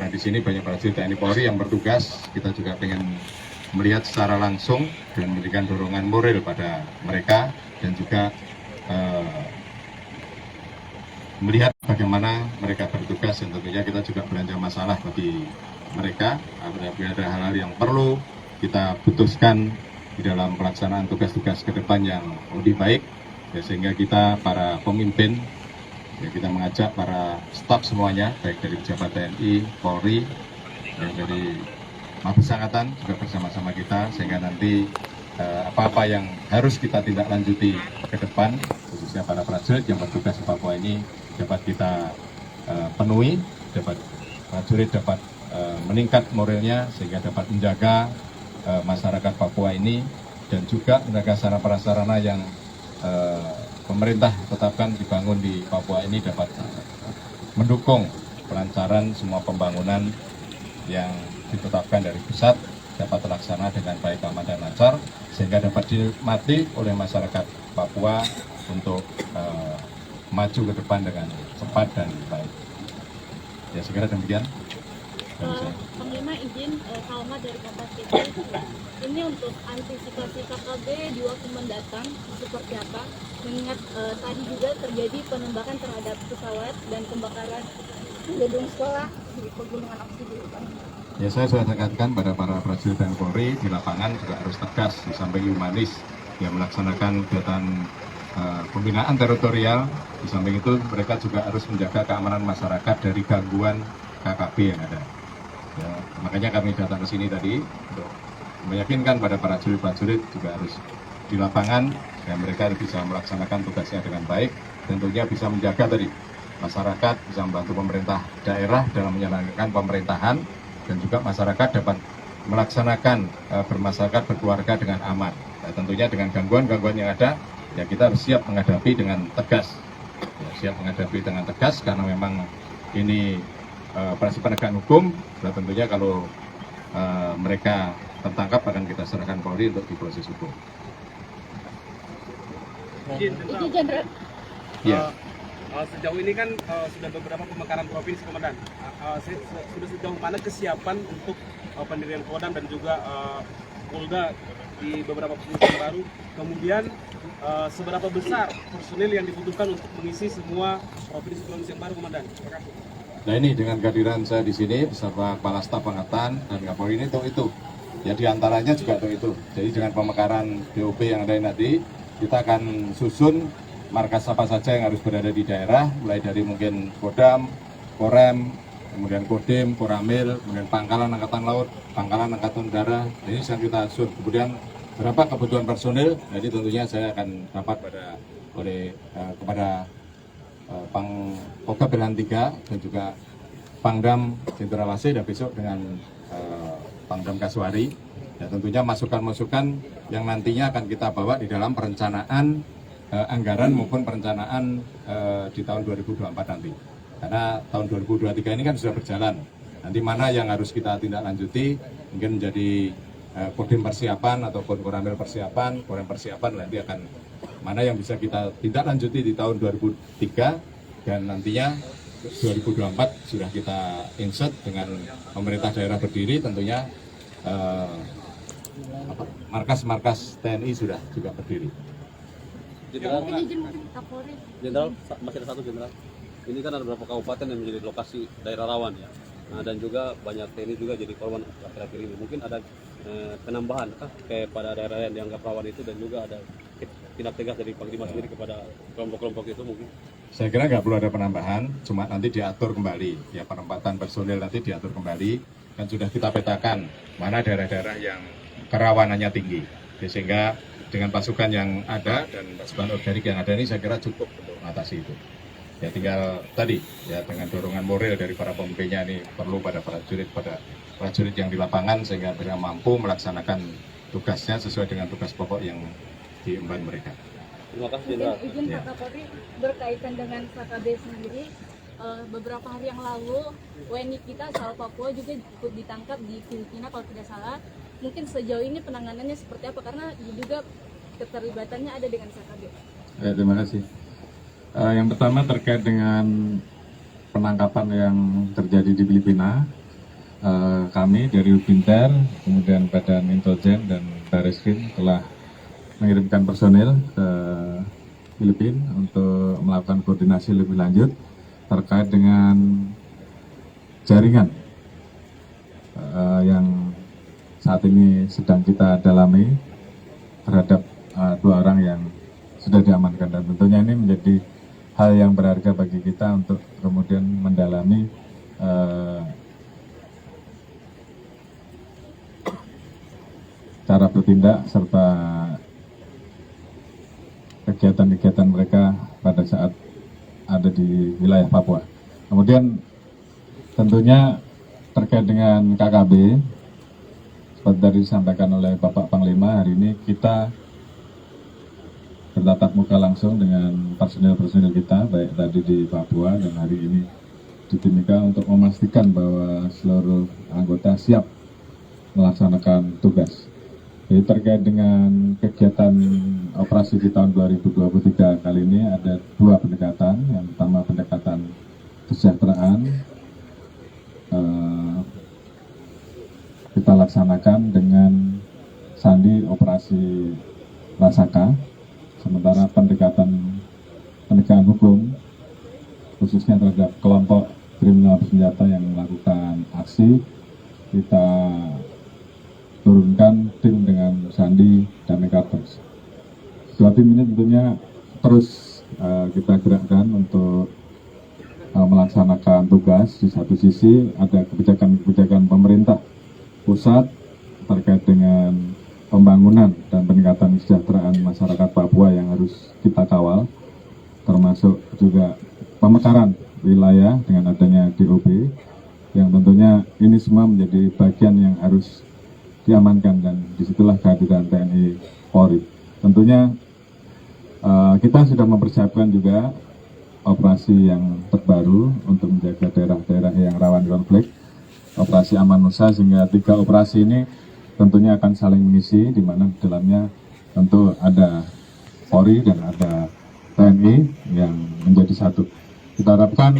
karena di sini banyak prajurit TNI Polri yang bertugas, kita juga ingin melihat secara langsung dan memberikan dorongan moral pada mereka dan juga melihat bagaimana mereka bertugas dan tentunya kita juga belanja masalah bagi mereka apabila ada hal-hal yang perlu kita putuskan di dalam pelaksanaan tugas-tugas ke depan yang lebih baik ya, sehingga kita para pemimpin ya, kita mengajak para staf semuanya baik dari pejabat TNI, Polri dan dari Mabes Angkatan juga bersama-sama kita sehingga nanti apa-apa yang harus kita tindak lanjuti ke depan khususnya para prajurit yang bertugas di Papua ini dapat kita penuhi, dapat prajurit dapat meningkat moralnya sehingga dapat menjaga masyarakat Papua ini dan juga menjaga sarana prasarana yang pemerintah tetapkan dibangun di Papua ini dapat mendukung kelancaran semua pembangunan yang ditetapkan dari pusat dapat terlaksana dengan baik, aman, dan lancar sehingga dapat dinikmati oleh masyarakat Papua untuk maju ke depan dengan cepat dan baik. Ya, segera demikian. Panglima izin Salma dari Kompas TV. Ini untuk antisipasi KKB di waktu mendatang seperti apa? Mengingat tadi juga terjadi penembakan terhadap pesawat dan pembakaran gedung sekolah di Pegunungan Oksibil. Ya, saya sudah tekankan pada para prajurit dan Polri di lapangan juga harus tegas di samping humanis yang melaksanakan kegiatan pembinaan teritorial. Di samping itu mereka juga harus menjaga keamanan masyarakat dari gangguan KKB yang ada. Ya, makanya kami datang ke sini tadi untuk meyakinkan pada para prajurit juga harus di lapangan dan mereka bisa melaksanakan tugasnya dengan baik. Tentunya bisa menjaga tadi masyarakat, bisa membantu pemerintah daerah dalam menjalankan pemerintahan dan juga masyarakat dapat melaksanakan bermasyarakat berkeluarga dengan aman. Nah, tentunya dengan gangguan-gangguan yang ada, ya kita harus siap menghadapi dengan tegas. Ya, siap menghadapi dengan tegas karena memang ini operasi penegakan hukum. Dan tentunya kalau mereka tertangkap akan kita serahkan Polri untuk diproses hukum. Itu Jenderal. Ya. Sejauh ini kan sudah beberapa pemekaran provinsi, Komandan. Sudah sejauh mana kesiapan untuk pendirian Kodam dan juga Polda di beberapa provinsi baru? Kemudian seberapa besar personil yang dibutuhkan untuk mengisi semua provinsi yang baru, Komandan? Terima kasih. Nah, ini dengan kehadiran saya di sini beserta Kepala Staf Angkatan dan Kapolri ini itu. Ya, diantaranya juga itu. Jadi dengan pemekaran BOP yang ada nanti, kita akan susun markas apa saja yang harus berada di daerah, mulai dari mungkin Kodam, Korem, kemudian Kodim, Koramil, kemudian Pangkalan Angkatan Laut, Pangkalan Angkatan Udara. Ini sedang kita susun. Kemudian berapa kebutuhan personil, jadi tentunya saya akan rapat kepada Pangkop Belahan 3 dan juga Pangdam Cendrawasih dan besok dengan Pangdam Kasuari. Ya, tentunya masukan-masukan yang nantinya akan kita bawa di dalam perencanaan anggaran maupun perencanaan di tahun 2024 nanti. Karena tahun 2023 ini kan sudah berjalan. Nanti mana yang harus kita tindak lanjuti, mungkin menjadi Kodim persiapan ataupun Koramil persiapan, Korem persiapan nanti akan mana yang bisa kita tindak lanjuti di tahun 2003 dan nantinya 2024 sudah kita insert dengan pemerintah daerah berdiri tentunya markas-markas TNI sudah juga berdiri. Jenderal, masih ada satu Jenderal. Ini kan ada beberapa kabupaten yang menjadi lokasi daerah rawan ya. Nah, dan juga banyak TNI juga jadi korban akhir-akhir ini. Mungkin ada penambahan kayak pada daerah yang dianggap rawan itu dan juga ada tindak tegas dari Panglima sendiri kepada kelompok-kelompok itu mungkin. Saya kira nggak perlu ada penambahan, cuma nanti diatur kembali. Ya, penempatan personil nanti diatur kembali dan sudah kita petakan mana daerah-daerah yang kerawanannya tinggi. Jadi, sehingga dengan pasukan yang ada dan pasukan organik yang ada ini saya kira cukup untuk mengatasi itu. Ya tinggal tadi ya dengan dorongan moral dari para pemimpinnya ini perlu pada prajurit yang di lapangan sehingga mereka mampu melaksanakan tugasnya sesuai dengan tugas pokok yang diemban mereka. Terima kasih Jenderal. Izin Pak Kapolri berkaitan dengan KKB sendiri, beberapa hari yang lalu WNI kita asal Papua juga ikut ditangkap di Filipina kalau tidak salah. Mungkin sejauh ini penanganannya seperti apa karena diduga keterlibatannya ada dengan KKB. Terima kasih. Yang pertama terkait dengan penangkapan yang terjadi di Filipina, kami dari Ubinter, kemudian Badan Intelijen dan Barreskrim telah mengirimkan personil ke Filipina untuk melakukan koordinasi lebih lanjut terkait dengan jaringan yang saat ini sedang kita dalami terhadap 2 orang yang sudah diamankan, dan tentunya ini menjadi hal yang berharga bagi kita untuk kemudian mendalami cara bertindak serta kegiatan-kegiatan mereka pada saat ada di wilayah Papua. Kemudian tentunya terkait dengan KKB, seperti tadi disampaikan oleh Bapak Panglima, hari ini kita bertatap muka langsung dengan personil-personil kita, baik tadi di Papua dan hari ini di Timika, untuk memastikan bahwa seluruh anggota siap melaksanakan tugas. Jadi terkait dengan kegiatan operasi di tahun 2023 kali ini ada 2 pendekatan. Yang pertama pendekatan kesejahteraan, kita laksanakan dengan sandi operasi Rasaka. Sementara pendekatan penegakan hukum khususnya terhadap kelompok kriminal bersenjata yang melakukan aksi, kita turunkan tim dengan sandi dan Kartens. 2 tim ini tentunya terus kita gerakkan untuk melaksanakan tugas. Di satu sisi ada kebijakan-kebijakan pemerintah pusat terkait dengan pembangunan dan peningkatan kesejahteraan masyarakat Papua yang harus kita kawal, termasuk juga pemekaran wilayah dengan adanya DOB, yang tentunya ini semua menjadi bagian yang harus diamankan, dan disitulah kehadiran TNI Polri. Tentunya kita sudah mempersiapkan juga operasi yang terbaru untuk menjaga daerah-daerah yang rawan konflik, operasi Aman Nusa, sehingga 3 operasi ini tentunya akan saling mengisi, di mana di dalamnya tentu ada Polri dan ada TNI yang menjadi satu. Kita harapkan